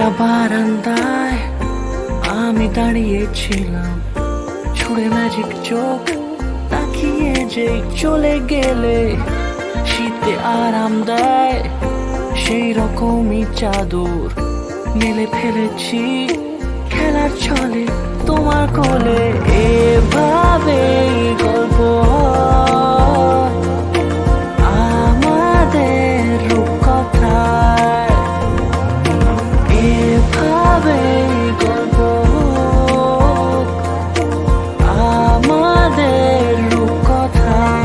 একটা বারান্দায় আমি দাঁড়িয়েছিলাম, ছুড়ে ম্যাজিক চোখ তাকিয়ে যে চলে গেলে শীতে আরাম দেয় সেই রকমই চাদর মেলে ফেলেছি খেলার ছলে তোমার কোলে। এভাবে গল্প হয় আমাদের রূপকথায়, এভাবে গল্প হোক আমাদের রূপকথায়।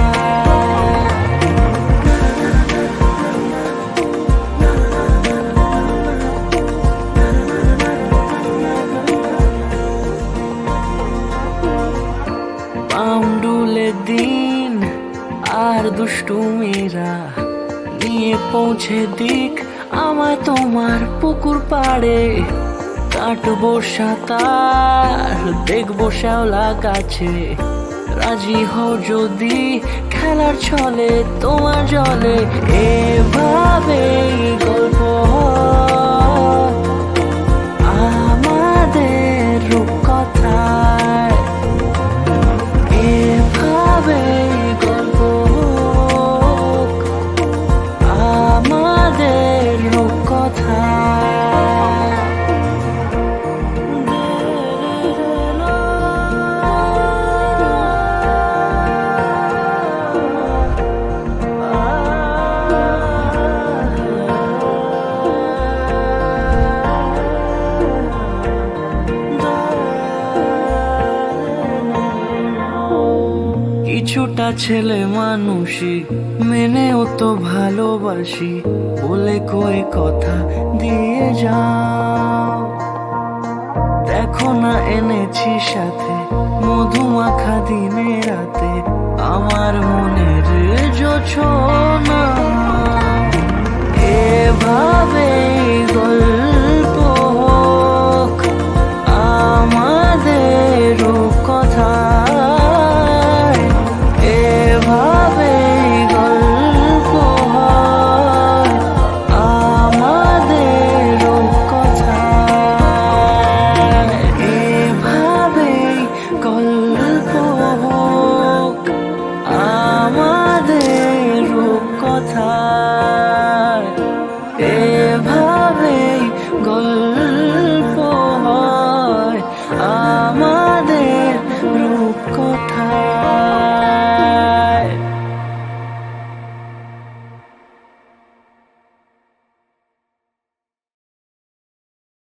পাউন্ডুলে দিন আর দুষ্টুমিরা নিয়ে পৌঁছে দিক আমায় তোমার পুকুর পাড়ে। কাটবো সাঁতার, দেখবো শ্যাওলা গাছে, রাজি হও যদি খেলার ছলে তোমার জলে। এভাবে গল্প হয় আমাদের রূপকথায়, এভাবে গল্প হোক আমাদের রূপকথায়। কিছুটা ছেলে মানুষই মেনেও তো ভালোবাসি, বলে কয়ে কথা দিয়ে যাও। দেখো না এনেছি সাথে মধুমাখা দিনে রাতে আমার মনের জোছনা। এভাবে গল্প হোক আমাদের রূপকথায়, এভাবে গল্প হয় আমাদের রূপকথায়, এভাবে গল্প হোক আমাদের রূপকথায়।